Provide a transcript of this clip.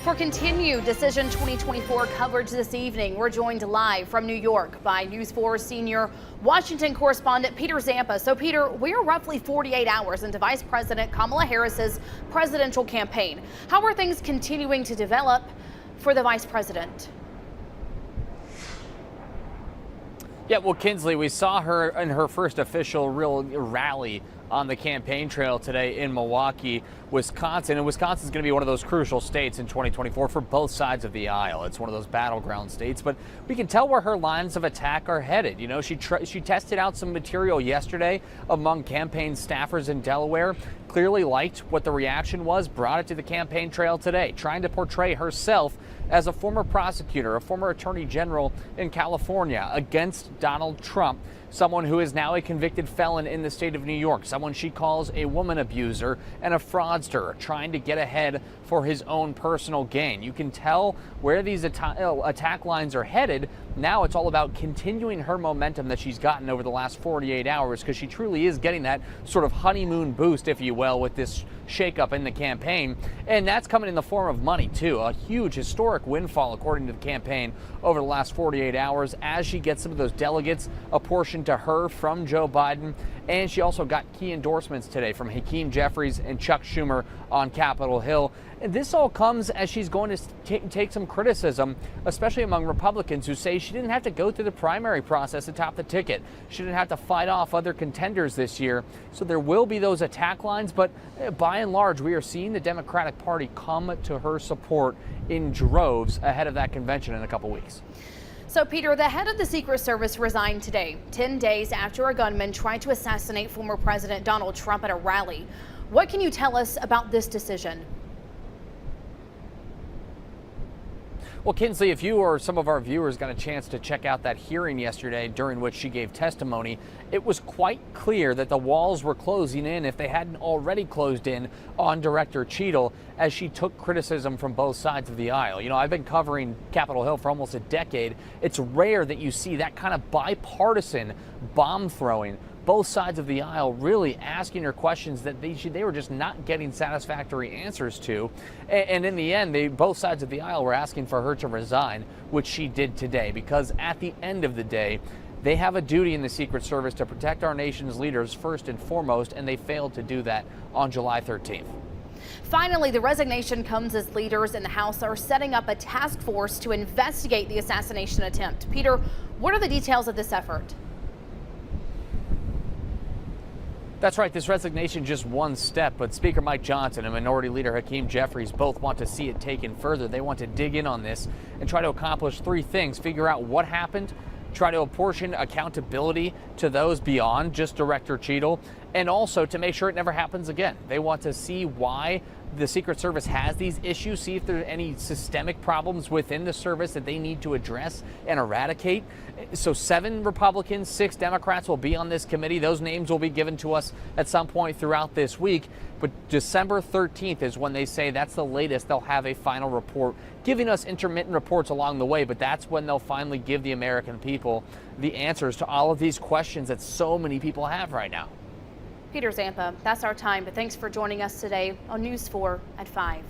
For continued Decision 2024 coverage this evening, we're joined live from New York by News 4 senior Washington Correspondent Peter Zampa. So, Peter, we're roughly 48 hours into Vice President Kamala Harris's presidential campaign. How are things continuing to develop for the Vice President? Yeah, well, Kinsley, we saw her in her first official real rally on the campaign trail today in Milwaukee, Wisconsin. And Wisconsin is going to be one of those crucial states in 2024 for both sides of the aisle. It's one of those battleground states, but we can tell where her lines of attack are headed. You know, she tested out some material yesterday among campaign staffers in Delaware, clearly liked what the reaction was, brought it to the campaign trail today, trying to portray herself as a former prosecutor, a former attorney general in California against Donald Trump, someone who is now a convicted felon in the state of New York, someone she calls a woman abuser and a fraudster, trying to get ahead for his own personal gain. You can tell where these attack lines are headed. Now it's all about continuing her momentum that she's gotten over the last 48 hours, because she truly is getting that sort of honeymoon boost, if you will, with this shakeup in the campaign. And that's coming in the form of money, too. A huge historic windfall, according to the campaign, over the last 48 hours as she gets some of those delegates apportioned to her from Joe Biden. And she also got key endorsements today from Hakeem Jeffries and Chuck Schumer on Capitol Hill. And this all comes as she's going to take some criticism, especially among Republicans who say she didn't have to go through the primary process to top the ticket. She didn't have to fight off other contenders this year. So there will be those attack lines. But by and large, we are seeing the Democratic Party come to her support in droves ahead of that convention in a couple weeks. So, Peter, the head of the Secret Service resigned today, 10 days after a gunman tried to assassinate former President Donald Trump at a rally. What can you tell us about this decision? Well, Kinsley, if you or some of our viewers got a chance to check out that hearing yesterday during which she gave testimony, it was quite clear that the walls were closing in, if they hadn't already closed in, on Director Cheadle as she took criticism from both sides of the aisle. You know, I've been covering Capitol Hill for almost a decade. It's rare that you see that kind of bipartisan bomb throwing, both sides of the aisle really asking her questions that they were just not getting satisfactory answers to. And in the end, both sides of the aisle were asking for her to resign, which she did today, because at the end of the day, they have a duty in the Secret Service to protect our nation's leaders first and foremost, and they failed to do that on July 13th. Finally, the resignation comes as leaders in the House are setting up a task force to investigate the assassination attempt. Peter, what are the details of this effort? That's right. This resignation just one step, but Speaker Mike Johnson and Minority Leader Hakeem Jeffries both want to see it taken further. They want to dig in on this and try to accomplish three things: figure out what happened, try to apportion accountability to those beyond just Director Cheadle, and also to make sure it never happens again. They want to see why the Secret Service has these issues, see if there are any systemic problems within the service that they need to address and eradicate. So 7 Republicans, 6 Democrats will be on this committee. Those names will be given to us at some point throughout this week. But December 13th is when they say that's the latest they'll have a final report, giving us intermittent reports along the way. But that's when they'll finally give the American people the answers to all of these questions that so many people have right now. Peter Zampa, that's our time, but thanks for joining us today on News 4 at 5.